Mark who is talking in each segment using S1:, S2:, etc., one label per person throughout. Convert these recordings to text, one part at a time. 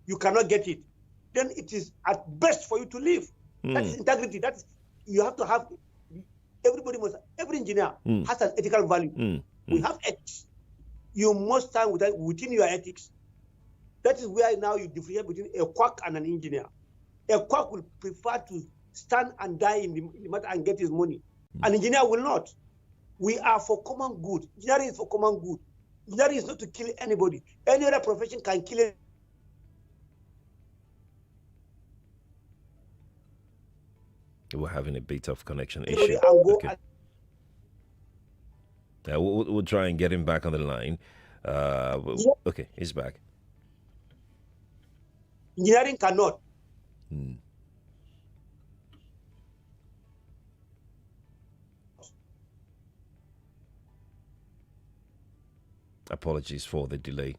S1: you cannot get it, then it is at best for you to leave. That is integrity. That is, you have to have, every engineer has an ethical value. We have ethics. You must stand within your ethics. That is where now you differentiate between a quack and an engineer. A quack will prefer to stand and die in the matter and get his money. An engineer will not. We are for common good. Engineering is for common good. Engineering is not to kill anybody. Any other profession can kill it.
S2: We're having a bit of connection
S1: Anybody
S2: issue.
S1: and go
S2: Okay. We'll try and get him back on the line. Okay, he's back.
S1: Engineering cannot.
S2: Apologies for the delay.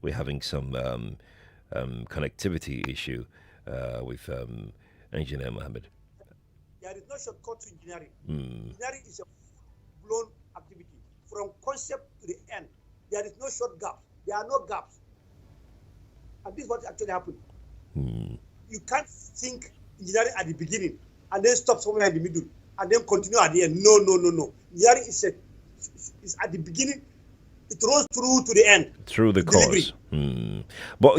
S2: We're having some connectivity issue with Engineer Mohammed.
S1: There is no shortcut to engineering. Engineering is a full-blown activity from concept to the end. There is no short gap. There are no gaps. And this is what actually happened. You can't think engineering at the beginning and then stop somewhere in the middle and then continue at the end. No. Engineering is at the beginning. It runs through to the end.
S2: Through the course. But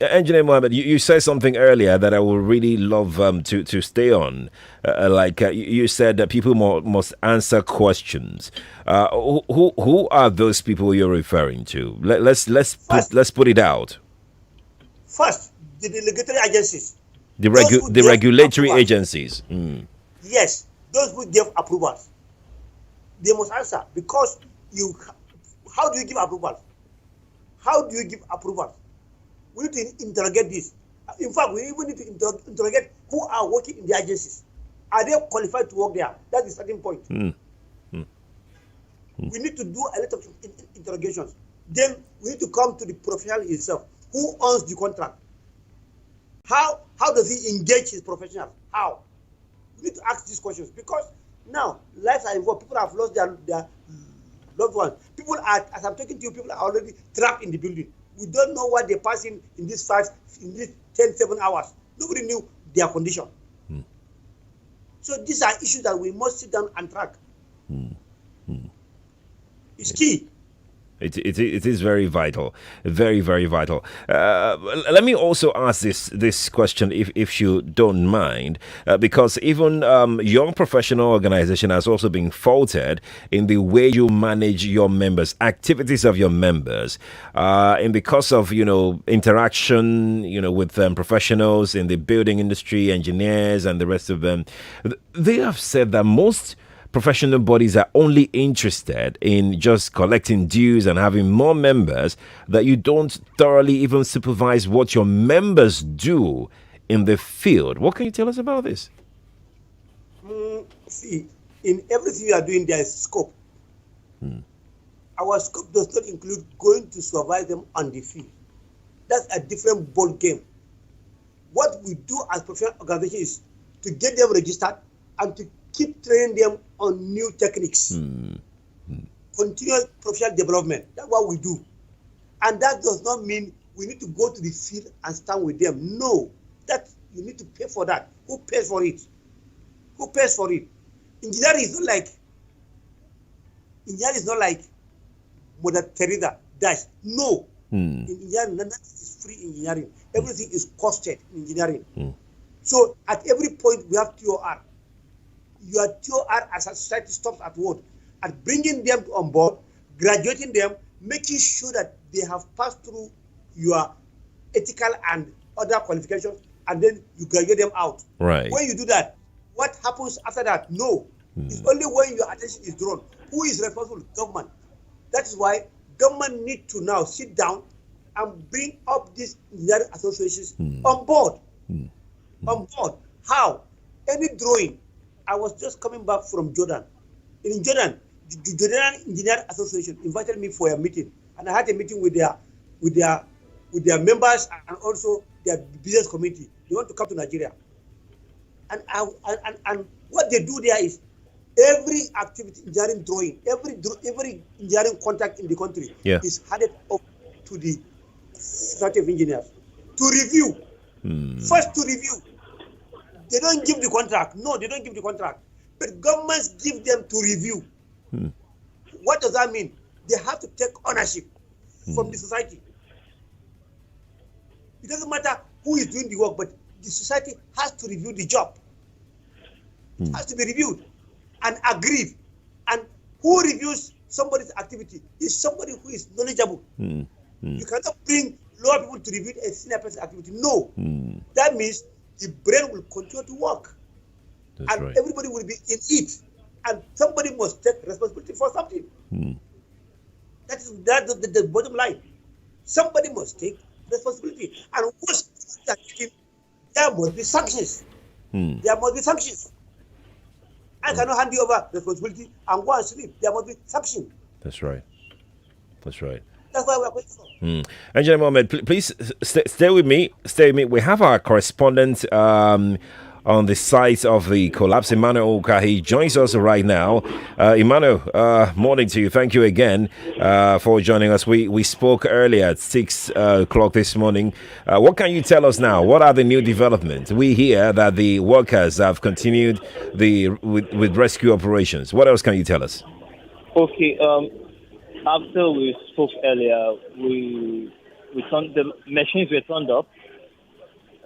S2: Engineer Mohammed, you said something earlier that I would really love to stay on. You said that people must answer questions. Who are those people you're referring to? Let's put it out.
S1: First, the regulatory agencies.
S2: The regulatory agencies.
S1: Yes, those who give approvals. They must answer, because how do you give approvals? How do you give approvals? We need to interrogate this. In fact, we even need to interrogate who are working in the agencies. Are they qualified to work there? That's the starting point. We need to do a lot of interrogations. Then we need to come to the professional himself. Who owns the contract? How does he engage his professionals? How? We need to ask these questions, because now lives are involved. People have lost their loved ones. People are, as I'm talking to you, people are already trapped in the building. We don't know what they pass in these 10, 7 hours. Nobody knew their condition. So these are issues that we must sit down and track. It's key.
S2: It is very vital, very, very vital. Let me also ask this question, if you don't mind, because even your professional organization has also been faulted in the way you manage your members, activities of your members, and because of interaction, with professionals in the building industry, engineers, and the rest of them. They have said that most professional bodies are only interested in just collecting dues and having more members, that you don't thoroughly even supervise what your members do in the field. What can you tell us about this?
S1: See, in everything we are doing, there is scope. Our scope does not include going to supervise them on the field. That's a different ball game. What we do as professional organization is to get them registered and to keep training them on new techniques. Continuous professional development. That's what we do. And that does not mean we need to go to the field and stand with them. No. That you need to pay for that. Who pays for it? Who pays for it? Engineering is not like Mother Teresa dash. No. In engineering, nothing is free engineering. Everything is costed in engineering. So at every point we have TOR. Your TOR as a society stops at what? At bringing them on board, graduating them, making sure that they have passed through your ethical and other qualifications, and then you graduate them out.
S2: Right.
S1: When you do that, what happens after that? No. It's only when your attention is drawn. Who is responsible? Government. That is why government need to now sit down and bring up these engineering associations on board. On board. How? Any drawing. I was just coming back from Jordan. In Jordan, the Jordan Engineering Association invited me for a meeting, and I had a meeting with their members and also their business committee. They want to come to Nigeria, and what they do there is every activity, engineering drawing, every engineering contract in the country is handed up to the Society of Engineers to review. First to review. They don't give the contract. No, they don't give the contract. But governments give them to review. What does that mean? They have to take ownership from the society. It doesn't matter who is doing the work, but the society has to review the job. It has to be reviewed and agreed. And who reviews somebody's activity is somebody who is knowledgeable. You cannot bring lower people to review a senior person's activity. No. That means the brain will continue to work.
S2: That's
S1: and
S2: right.
S1: everybody will be in it. And somebody must take responsibility for something. That's the bottom line. Somebody must take responsibility. And once they are taken, there must be sanctions. There must be sanctions. I cannot hand you over responsibility and go and sleep. There must be sanction.
S2: That's right. That's right.
S1: That's why we are waiting for.
S2: Engineer Mohammed, please stay with me. Stay with me. We have our correspondent on the site of the collapse, Emmanuel Oka. He joins us right now. Emmanuel, morning to you. Thank you again for joining us. We spoke earlier at 6 o'clock this morning. What can you tell us now? What are the new developments? We hear that the workers have continued with rescue operations. What else can you tell us?
S3: Okay. After we spoke earlier, we turned the machines were turned up.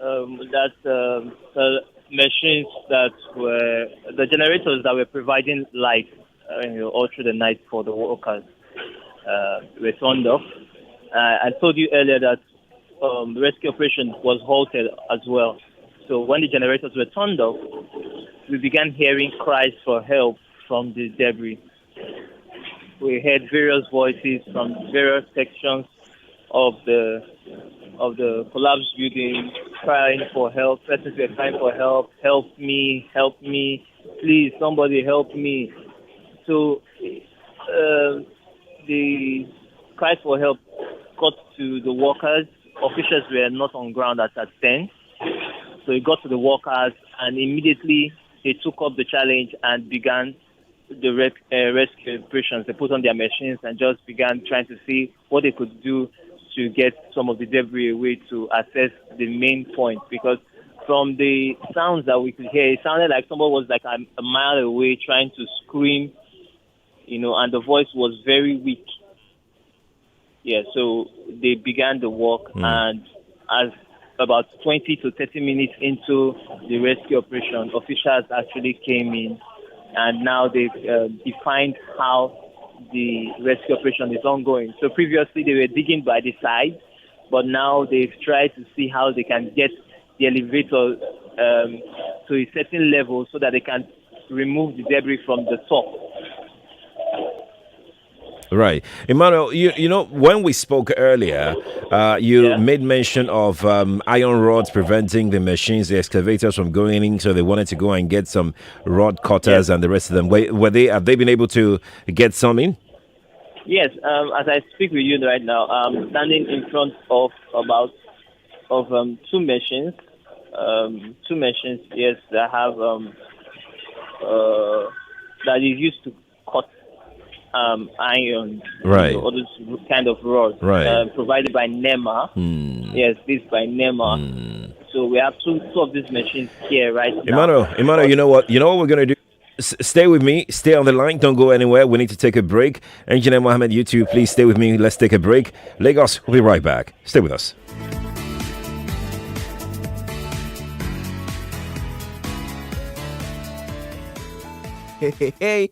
S3: The machines that were the generators that were providing light all through the night for the workers were turned off. I told you earlier that the rescue operation was halted as well. So when the generators were turned off, we began hearing cries for help from the debris. We heard various voices from various sections of the collapsed building crying for help. Persons were crying for help. Help me, please, somebody help me. So the cries for help got to the workers. Officials were not on ground at that time. So it got to the workers, and immediately they took up the challenge and began the rescue operations. They put on their machines and just began trying to see what they could do to get some of the debris away to access the main point. Because from the sounds that we could hear, it sounded like someone was like a mile away trying to scream, and the voice was very weak. Yeah, so they began the work, and as about 20 to 30 minutes into the rescue operation, officials actually came in, and now they've defined how the rescue operation is ongoing. So previously they were digging by the side, but now they've tried to see how they can get the elevator to a certain level so that they can remove the debris from the top.
S2: Right. Emmanuel, when we spoke earlier, you made mention of iron rods preventing the machines, the excavators from going in, so they wanted to go and get some rod cutters and the rest of them. Have they been able to get some in?
S3: Yes, as I speak with you right now, I'm standing in front of two machines. Yes, that have that is used to cut iron,
S2: right?
S3: All those kind of rods,
S2: right?
S3: Provided by NEMA. Yes, this by NEMA. So we have two of these machines here right now.
S2: Emmanuel, you know what we're gonna do? Stay with me. Stay on the line. Don't go anywhere. We need to take a break. Engineer Mohammed, you two, please stay with me. Let's take a break. Lagos, we'll be right back. Stay with us. Hey.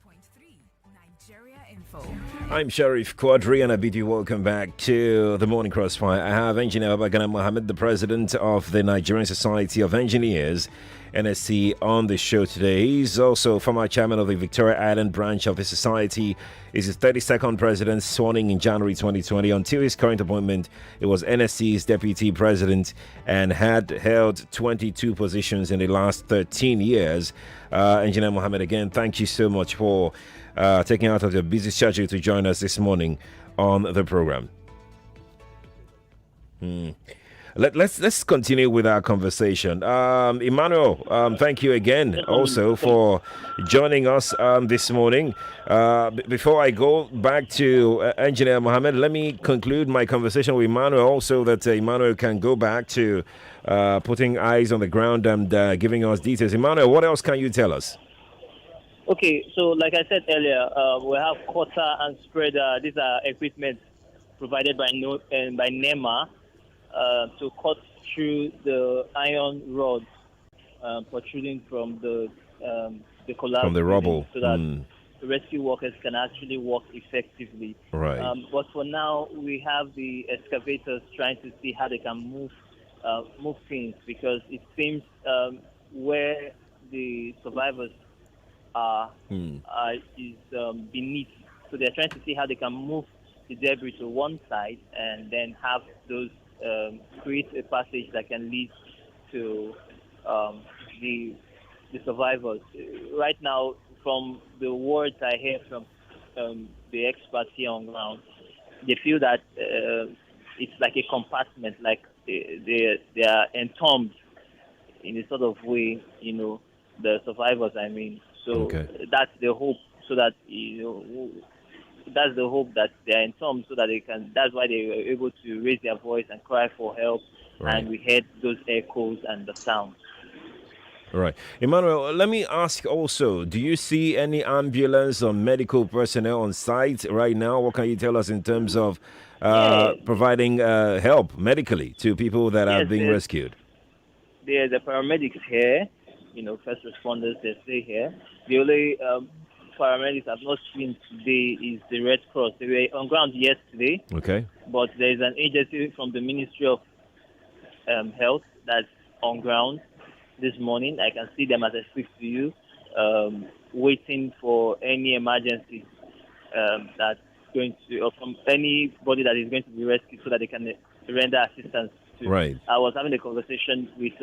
S4: Nigeria Info.
S2: I'm Sheriff Quadry and I bid you welcome back to the Morning Crossfire. I have Engineer Babagana Mohammed, the president of the Nigerian Society of Engineers, NSC, on the show today. He's also former chairman of the Victoria Island branch of the society. He's his 32nd president, sworn in January 2020. Until his current appointment, it was NSC's deputy president and had held 22 positions in the last 13 years. Engineer Mohammed, again, thank you so much for taking out of your busy schedule to join us this morning on the program. Let's continue with our conversation. Emmanuel, thank you again also for joining us this morning. Before I go back to Engineer Mohammed, let me conclude my conversation with Emmanuel also that Emmanuel can go back to putting eyes on the ground and giving us details. Emmanuel, what else can you tell us?
S3: Okay, so like I said earlier, we have cutter and spreader. These are equipment provided by NEMA to cut through the iron rods protruding from the collapse,
S2: from the rubble,
S3: so that the rescue workers can actually work effectively.
S2: Right.
S3: But for now, we have the excavators trying to see how they can move things, because it seems where the survivors is beneath. So they're trying to see how they can move the debris to one side and then have those create a passage that can lead to the survivors. Right now, from the words I hear from the experts here on ground, they feel that it's like a compartment, like they are entombed in a sort of way, the survivors, I mean. So that's the hope, so that, that's the hope that they're entombed, so that they can, that's why they were able to raise their voice and cry for help. Right. And we heard those echoes and the sound.
S2: Right. Emmanuel, let me ask also, do you see any ambulance or medical personnel on site right now? What can you tell us in terms of providing help medically to people that are being rescued?
S3: There's the paramedics here, first responders, they stay here. The only paramedics I've not seen today is the Red Cross. They were on ground yesterday. Okay. But there's an agency from the Ministry of Health that's on ground this morning. I can see them as I speak to you, waiting for any emergency that's going to, or from anybody that is going to be rescued, so that they can render assistance to. Right. I was having a conversation with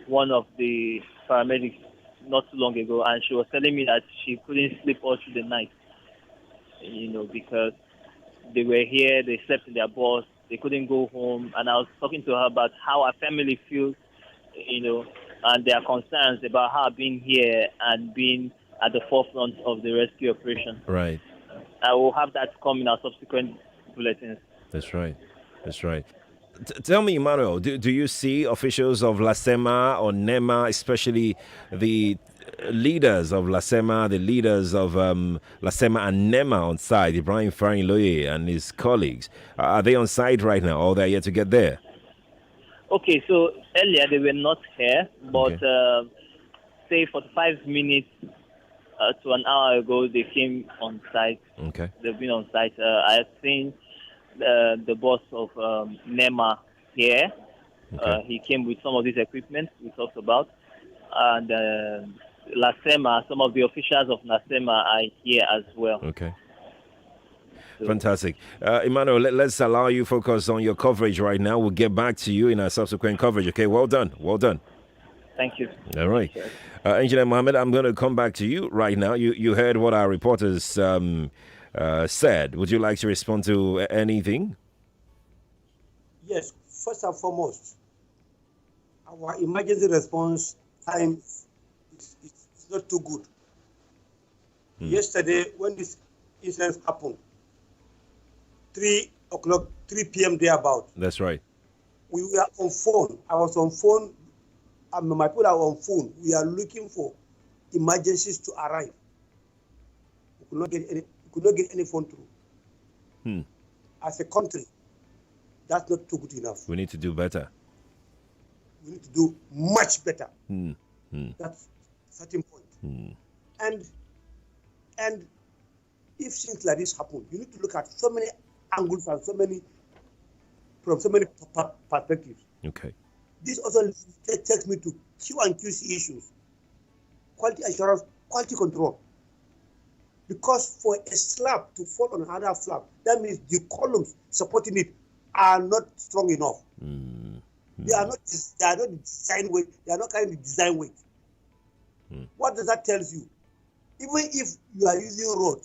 S3: one of the paramedics not too long ago, and she was telling me that she couldn't sleep all through the night, because they were here, they slept in their bus, they couldn't go home, and I was talking to her about how her family feels, and their concerns about her being here and being at the forefront of the rescue operation. Right. I will have that come in our subsequent bulletins.
S2: That's right. That's right. Tell me, Emmanuel, do you see officials of LASEMA or NEMA, especially the leaders of LASEMA, the leaders of LASEMA and NEMA on site, Ibrahim Farin-Loye and his colleagues? Are they on site right now, or they're yet to get there?
S3: Okay, so earlier they were not here, but say 45 minutes to an hour ago, they came on site. Okay. They've been on site. I've seen the boss of NEMA here. Okay. He came with some of this equipment we talked about. And LASEMA, some of the officials of LASEMA are here as well. Okay. So,
S2: fantastic. Emmanuel, let's allow you focus on your coverage right now. We'll get back to you in our subsequent coverage. Okay, well done. Well done.
S3: Thank you.
S2: All right. Engineer Mohammed, I'm going to come back to you right now. You heard what our reporters said. Would you like to respond to anything?
S1: Yes. First and foremost, our emergency response time is not too good. Yesterday, when this incident happened, 3 p.m. thereabout.
S2: That's right.
S1: We were on phone. I was on phone. My people are on phone. We are looking for emergencies to arrive. We could not get any phone through. As a country, that's not too good enough.
S2: We need to do better.
S1: We need to do much better. That's a certain point. And And if things like this happen, you need to look at so many angles and from so many perspectives.
S2: Okay.
S1: This also takes me to Q and QC issues, quality assurance, quality control. Because for a slab to fall on another slab, that means the columns supporting it are not strong enough. They are not design weight. They are not carrying the design weight. What does that tell you? Even if you are using road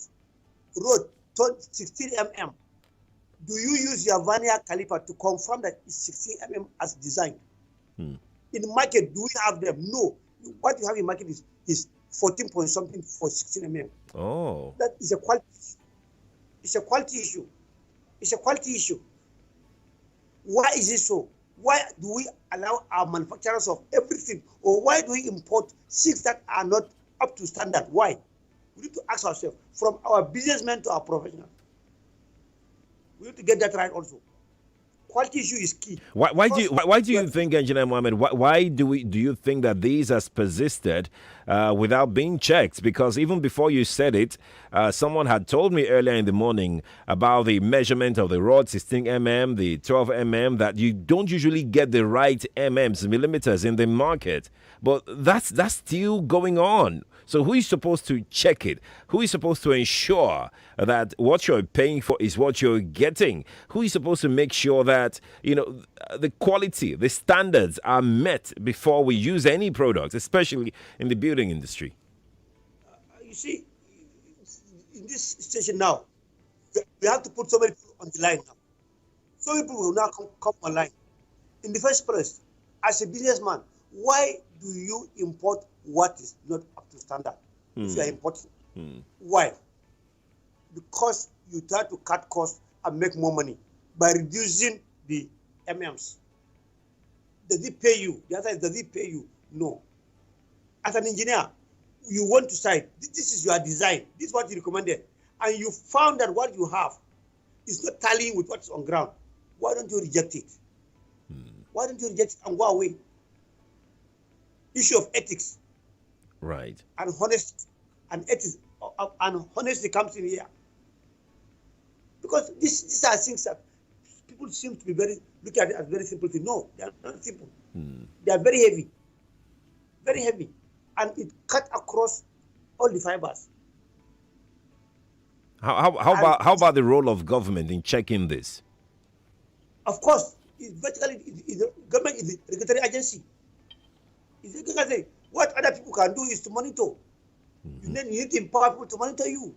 S1: 16 mm, do you use your vernier caliper to confirm that it's 16 mm as designed? In the market, do we have them? No. What you have in market is 14 point something for 16 mm.
S2: Oh.
S1: That is a quality issue. It's a quality issue. It's a quality issue. Why is it so? Why do we allow our manufacturers of everything, or why do we import things that are not up to standard? Why? We need to ask ourselves, from our businessmen to our professionals. We need to get that right also. Quality issue is key.
S2: Why do you think, Engineer Mohammed? Why do you think that these has persisted without being checked? Because even before you said it, someone had told me earlier in the morning about the measurement of the rod 16 mm, the 12 mm, that you don't usually get the right mm's, millimeters in the market. But that's still going on. So who is supposed to check it? Who is supposed to ensure that what you're paying for is what you're getting? Who is supposed to make sure that, the quality, the standards are met before we use any products, especially in the building industry?
S1: You see, in this station now, we have to put so many people on the line now. So many people will now come online. In the first place, as a businessman, why do you import what is not up to standard? If you are importing, why? Because you try to cut costs and make more money by reducing the MMs. Does it pay you? The answer is, does it pay you? No. As an engineer, you want to say, this is your design, this is what you recommended, and you found that what you have is not tallying with what's on ground. Why don't you reject it? Why don't you reject it and go away? Issue of ethics,
S2: right,
S1: and honesty, and ethics, and honesty comes in here, because these are things that people seem to be look at it as very simple things. No, they are not simple. They are very heavy, and it cut across all the fibers.
S2: How about the role of government in checking this?
S1: Of course, government is the regulatory agency. What other people can do is to monitor. You need to empower people to monitor you.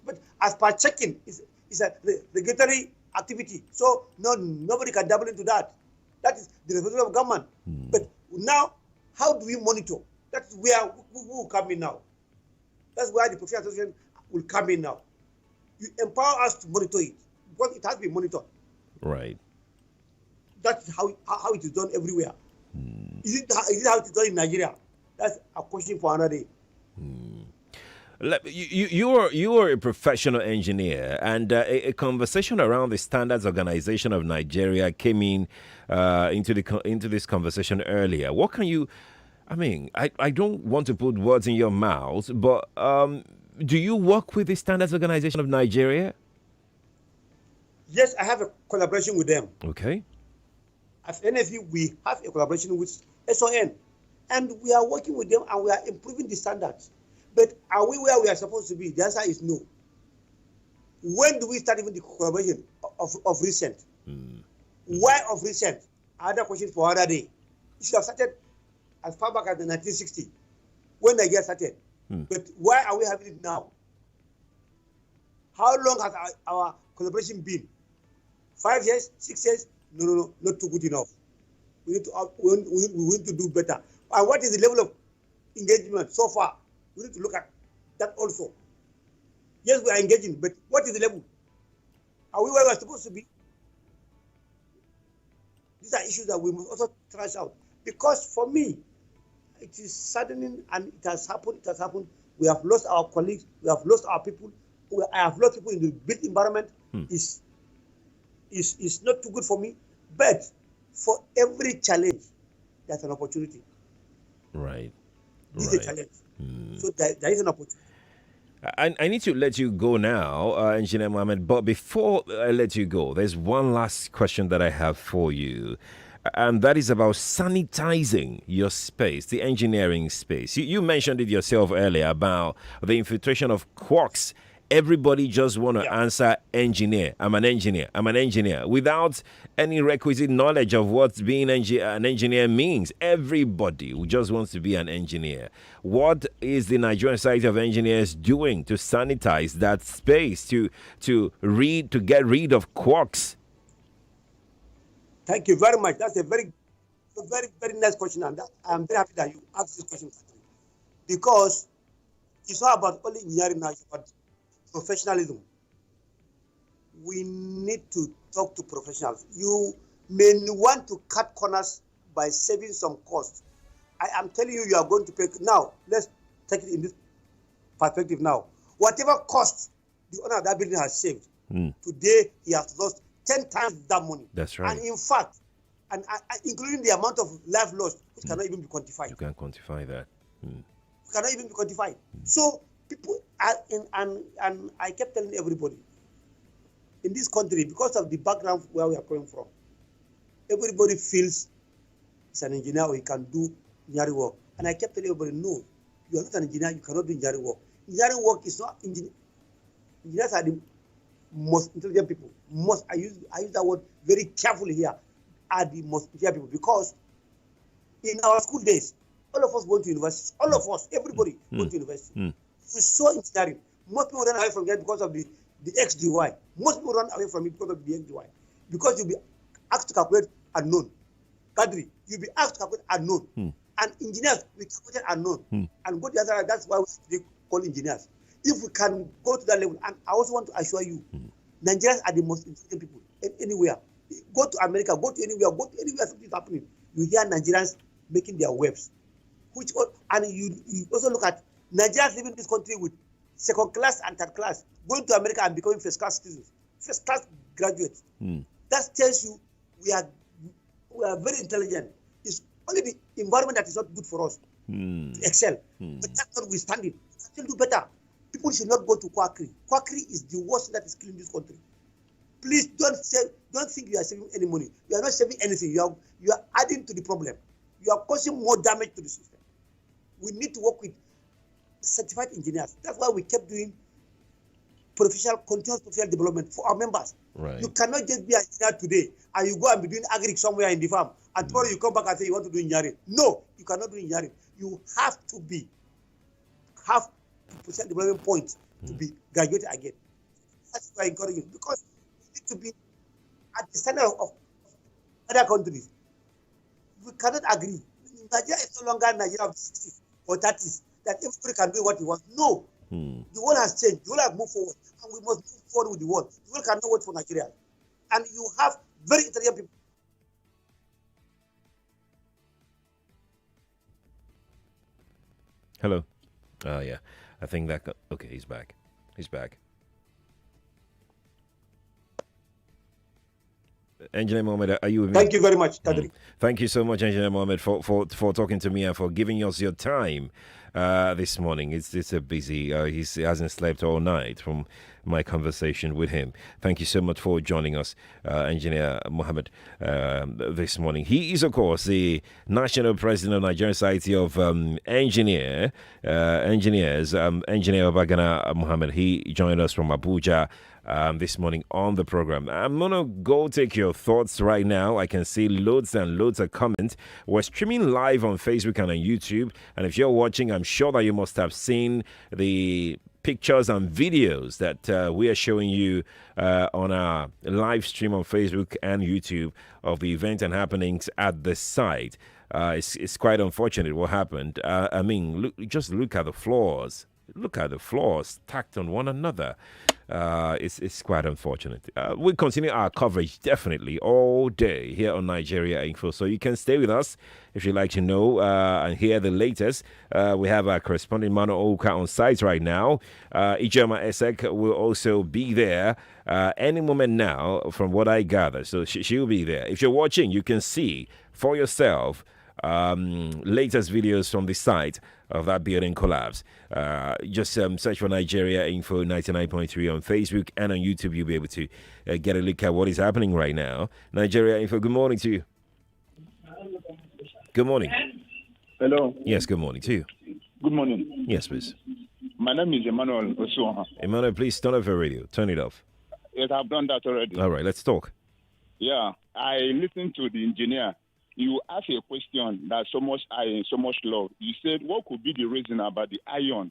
S1: But as per checking, it's a regulatory activity. So nobody can dabble into that. That is the responsibility of government. But now, how do we monitor? That's where we will come in now. That's where the professional association will come in now. You empower us to monitor it, because it has been monitored.
S2: Right.
S1: That's how it is done everywhere. Is it how it's done in Nigeria? That's a question for another day.
S2: You are a professional engineer, and a conversation around the Standards Organization of Nigeria came into this conversation earlier. What can you? I mean, I don't want to put words in your mouth, but do you work with the Standards Organization of Nigeria?
S1: Yes, I have a collaboration with them.
S2: Okay.
S1: As NFU, we have a collaboration with SON, and we are working with them, and we are improving the standards. But are we where we are supposed to be? The answer is no. When do we start even the collaboration of recent? Why of recent? Other question for another day. It should have started as far back as the 1960, when Nigeria started. But why are we having it now? How long has our collaboration been? 5 years? 6 years? No, not too good enough. We need to do better. And what is the level of engagement so far? We need to look at that also. Yes, we are engaging, but what is the level? Are we where we are supposed to be? These are issues that we must also trash out. Because for me, it is saddening, and it has happened. We have lost our colleagues, we have lost our people. I have lost people in the built environment. Is not too good for me. But for every challenge, there's an opportunity.
S2: Right.
S1: This is a challenge. So there is an opportunity.
S2: I need to let you go now, Engineer Mohammed. But before I let you go, there's one last question that I have for you. And that is about sanitizing your space, the engineering space. You mentioned it yourself earlier about the infiltration of quarks. Everybody just want to answer engineer. I'm an engineer. I'm an engineer without any requisite knowledge of what being an engineer means. Everybody who just wants to be an engineer. What is the Nigerian Society of Engineers doing to sanitize that space, to get rid of quarks?
S1: Thank you very much. That's a very nice question, and I'm very happy that you asked this question, because it's not about only engineering now, it's about professionalism. We need to talk to professionals. You may want to cut corners by saving some costs. I am telling you, you are going to pay. Now, let's take it in this perspective now. Whatever cost the owner of that building has saved, today he has lost 10 times that money.
S2: That's right.
S1: And in fact, including the amount of life lost, which cannot even be quantified.
S2: You can quantify that.
S1: Cannot even be quantified. So people are and I kept telling everybody in this country, because of the background where we are coming from, everybody feels he's an engineer or he can do engineering work. And I kept telling everybody, no, you are not an engineer, you cannot do engineering work. Engineering work is not engineering. Engineers are the most intelligent people. I use that word very carefully here. Are the most intelligent people, because in our school days, all of us went to university. All of us, everybody went to university. We saw engineering. Most people run away from that because of the XGY. Most people run away from it because of the XGY. Because you'll be asked to calculate unknown. Quadry, you'll be asked to calculate unknown. And engineers, we calculate unknown. And go to the other side, that's why we call engineers. If we can go to that level, and I also want to assure you, Nigerians are the most intelligent people anywhere. Go to America, go to anywhere something is happening. You hear Nigerians making their waves. And you also look at Nigerians living in this country with second class and third class, going to America and becoming first class citizens, first class graduates. That tells you we are very intelligent. It's only the environment that is not good for us to excel. But that's not withstanding. We can still do better. People should not go to Quadry. Quadry is the worst thing that is killing this country. Please don't think you are saving any money. You are not saving anything. You are adding to the problem. You are causing more damage to the system. We need to work with certified engineers. That's why we kept doing continuous professional development for our members.
S2: Right.
S1: You cannot just be an engineer today and you go and be doing agric somewhere in the farm and tomorrow you come back and say you want to do engineering. No, you cannot do engineering. You have to have professional development points to be graduated again. That's why I encourage you, because you need to be at the standard of other countries. We cannot agree. Nigeria is no longer Nigeria of the 60s or 30s that everybody can do what he wants. No. The world has changed. The world has moved forward. And we must move forward with the world. The world cannot wait for Nigeria. And you have very intelligent people.
S2: Hello. Yeah. I think that... Okay, he's back. Engineer Mohammed, are you with me?
S1: Thank you very much, Quadry.
S2: Thank you so much, Engineer Mohammed, for talking to me and for giving us your time this morning. It's a busy. He hasn't slept all night from my conversation with him. Thank you so much for joining us, Engineer Mohammed, this morning. He is, of course, the National President of Nigerian Society of Engineers, Engineer Babagana Mohammed. He joined us from Abuja this morning on the program. I'm going to go take your thoughts right now. I can see loads and loads of comments. We're streaming live on Facebook and on YouTube. And if you're watching, I'm sure that you must have seen the pictures and videos that we are showing you on our live stream on Facebook and YouTube of the event and happenings at the site. It's quite unfortunate what happened. I mean, just look at the floors. Look at the floors stacked on one another. It's quite unfortunate. We'll continue our coverage definitely all day here on Nigeria Info. So you can stay with us if you'd like to know and hear the latest. We have our correspondent Mano Oka on site right now. Ijoma Esek will also be there any moment now, from what I gather. So she'll be there. If you're watching, you can see for yourself latest videos from the site of that building collapse. Just search for Nigeria Info 99.3 on Facebook and on YouTube. You'll be able to get a look at what is happening right now. Nigeria Info, good morning to you. Good morning.
S4: Hello.
S2: Yes, good morning to you.
S4: Good morning.
S2: Yes, please.
S4: My name is Emmanuel Osuoha.
S2: Emmanuel, please turn off your radio. Turn it off.
S4: Yes, I've done that already.
S2: All right, let's talk.
S4: Yeah, I listened to the engineer. You asked a question that so much love. You said, what could be the reason about the iron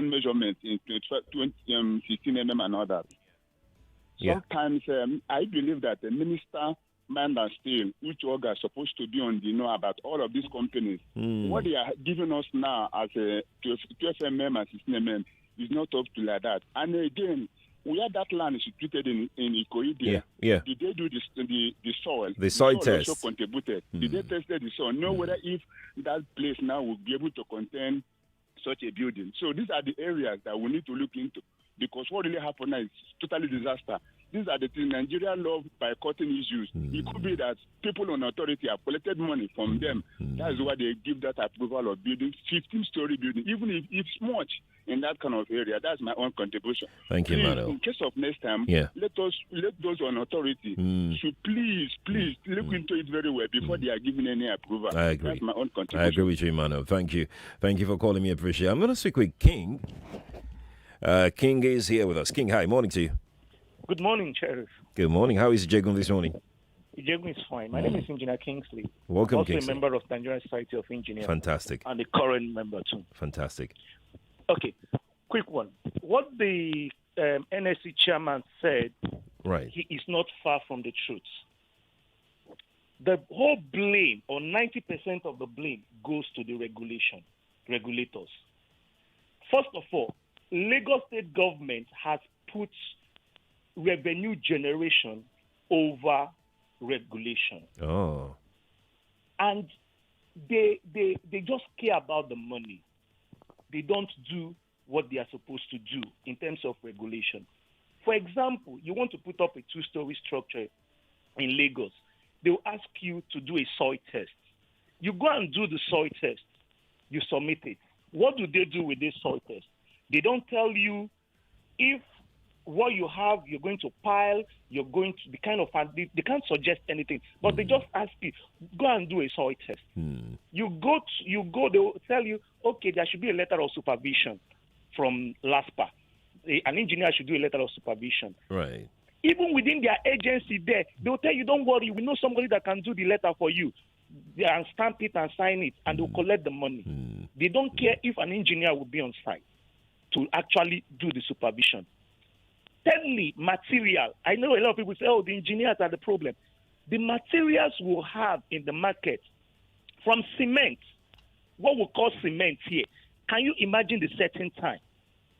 S4: measurement in 15 mm and all that?
S2: Yeah.
S4: Sometimes I believe that the minister, man and steel, which org are supposed to be on the know about all of these companies. What they are giving us now as a 12 mm and 16 mm is not up to like that. And again, where that land is situated in Ikoyi,
S2: Yeah.
S4: did they do the soil?
S2: The soil test.
S4: Also contributed. Did they tested the soil? Know whether if that place now will be able to contain such a building. So these are the areas that we need to look into, because what really happened now is totally disaster. These are the things Nigeria love by cutting issues. It could be that people on authority have collected money from them. That's why they give that approval of building 15-story building, even if it's much in that kind of area. That's my own contribution.
S2: Thank you,
S4: please,
S2: Manuel.
S4: in case of next time,
S2: Yeah.
S4: let those on authority should please look into it very well before they are giving any approval.
S2: I agree.
S4: That's my own contribution.
S2: I agree with you, Manuel. Thank you. Thank you for calling me. I appreciate it. I'm going to speak with King. King is here with us. King, hi. Morning to you.
S5: Good morning, Sheriff.
S2: Good morning. How is Jagun this morning?
S5: Jagun is fine. My name is Engineer Kingsley.
S2: Welcome,
S5: also
S2: Kingsley.
S5: a member of the Nigerian Society of Engineers.
S2: Fantastic.
S5: And the current member, too.
S2: Fantastic.
S5: Okay, quick one. What the NSC chairman said,
S2: Right.
S5: he is not far from the truth. The whole blame, or 90% of the blame, goes to the regulators. First of all, Lagos State government has put revenue generation over regulation.
S2: Oh.
S5: And they just care about the money. They don't do what they are supposed to do in terms of regulation. For example, you want to put up a 2-story structure in Lagos. They will ask you to do a soil test. You go and do the soil test. You submit it. What do they do with this soil test? They don't tell you if what you have, you're going to pile, you're going to be kind of, they can't suggest anything, but they just ask you, go and do a soil test. You go, they will tell you, okay, there should be a letter of supervision from LASPA. An engineer should do a letter of supervision.
S2: Right.
S5: Even within their agency there, they'll tell you, don't worry, we know somebody that can do the letter for you. They can stamp it and sign it, and they'll collect the money. They don't care if an engineer will be on site to actually do the supervision. Thirdly, material. I know a lot of people say, oh, the engineers are the problem. The materials we'll have in the market, from cement, what we call cement here, can you imagine the certain time?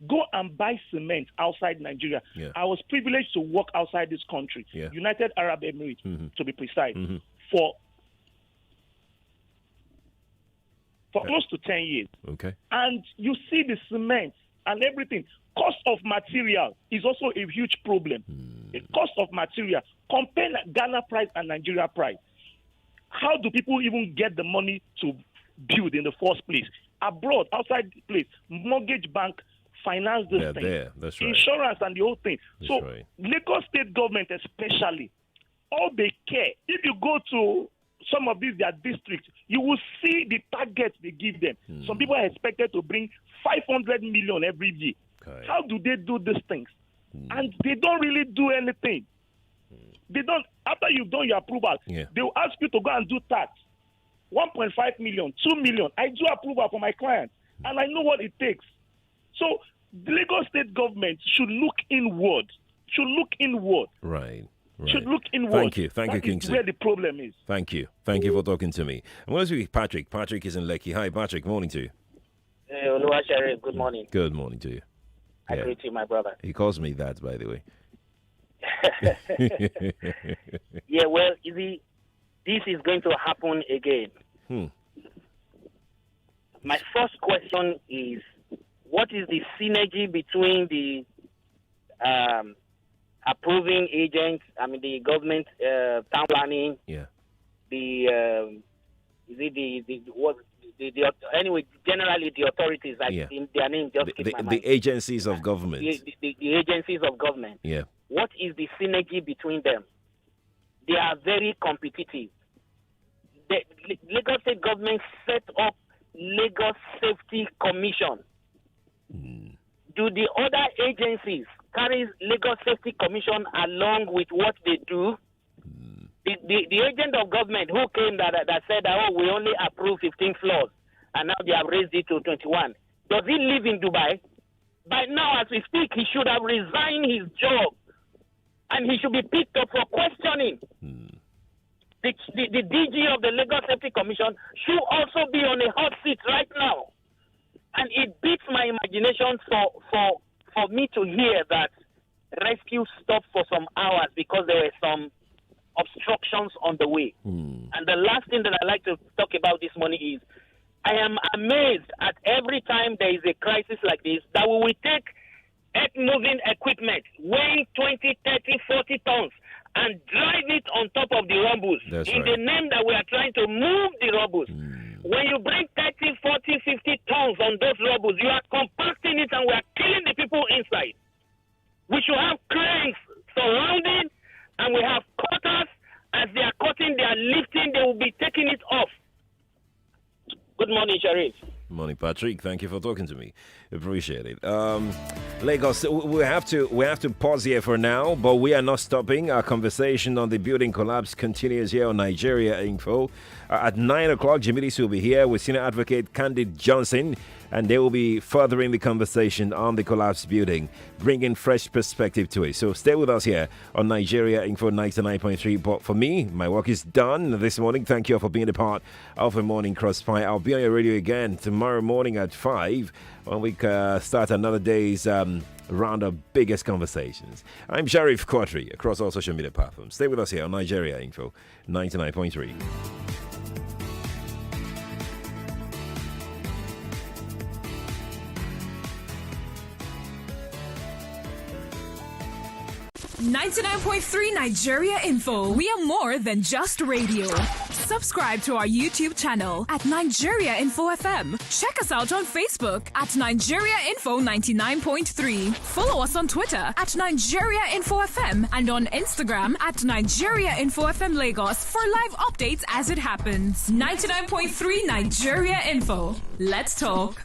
S5: Go and buy cement outside Nigeria.
S2: Yeah.
S5: I was privileged to work outside this country,
S2: Yeah.
S5: United Arab Emirates, to be precise, for close to 10 years.
S2: Okay.
S5: And you see the cement and everything. Cost of material is also a huge problem. The cost of material. Compare Ghana price and Nigeria price. How do people even get the money to build in the first place? Abroad, outside the place, mortgage bank finance this
S2: They're
S5: thing.
S2: there. That's right.
S5: Insurance and the whole thing.
S2: That's
S5: So
S2: right.
S5: Lagos State government especially, all they care. If you go to some of these their districts, you will see the targets they give them. Some people are expected to bring 500 million every year.
S2: Okay.
S5: How do they do these things? And they don't really do anything. They don't. After you've done your approval,
S2: Yeah.
S5: they will ask you to go and do tax. 1.5 million, 2 million. I do approval for my clients, and I know what it takes. So the Lagos State government should look inward.
S2: Right.
S5: Should look inward.
S2: Thank you. Thank you,
S5: That is
S2: Kingsley.
S5: where the problem is.
S2: Thank you. Thank you for talking to me. I'm going to speak with Patrick. Patrick is in Lekki. Hi, Patrick. Morning to you.
S6: Hey, Oluwasere, good morning.
S2: Good morning to you.
S6: I greet you, my brother.
S2: He calls me that, by the way.
S6: Yeah, well, you see, this is going to happen again. My first question is, what is the synergy between the approving agents, the government town planning,
S2: Yeah.
S6: the is it anyway, generally the authorities, their name just came to my mind.
S2: The agencies of government.
S6: The agencies of government.
S2: Yeah.
S6: What is the synergy between them? They are very competitive. The Lagos State government set up Lagos Safety Commission. Do the other agencies carry Lagos Safety Commission along with what they do? The agent of government who came that said that, we only approve 15 floors and now they have raised it to 21. Does he live in Dubai? By now, as we speak, he should have resigned his job and he should be picked up for questioning. The DG of the Lagos Safety Commission should also be on a hot seat right now. And it beats my imagination for me to hear that rescue stopped for some hours because there were some obstructions on the way. And the last thing that I'd like to talk about this morning is I am amazed at every time there is a crisis like this that we will take earth-moving equipment weighing 20, 30, 40 tons and drive it on top of the rubbles in the name that we are trying to move the rubbles. When you bring 30, 40, 50 tons on those rubbles, you are compacting it and we are killing the people inside. We should have cranes surrounding and we have cutters. As they are cutting, they are lifting, they will be taking it off. Good morning, Sharif.
S2: Morning, Patrick. Thank you for talking to me. Appreciate it. Lagos, we have to pause here for now, but we are not stopping. Our conversation on the building collapse continues here on Nigeria Info. At 9 o'clock, Jimidis will be here with Senior Advocate Candid Johnson, and they will be furthering the conversation on the collapsed building, bringing fresh perspective to it. So stay with us here on Nigeria Info 99.3. But for me, my work is done this morning. Thank you all for being a part of a morning crossfire. I'll be on your radio again tomorrow morning at 5 when we start another day's round of biggest conversations. I'm Sharif Quadry across all social media platforms. Stay with us here on Nigeria Info 99.3.
S7: 99.3 Nigeria Info. We are more than just radio. Subscribe to our YouTube channel at Nigeria Info FM. Check us out on Facebook at Nigeria Info 99.3. Follow us on Twitter at Nigeria Info FM and on Instagram at Nigeria Info FM Lagos for live updates as it happens. 99.3 Nigeria Info. Let's talk.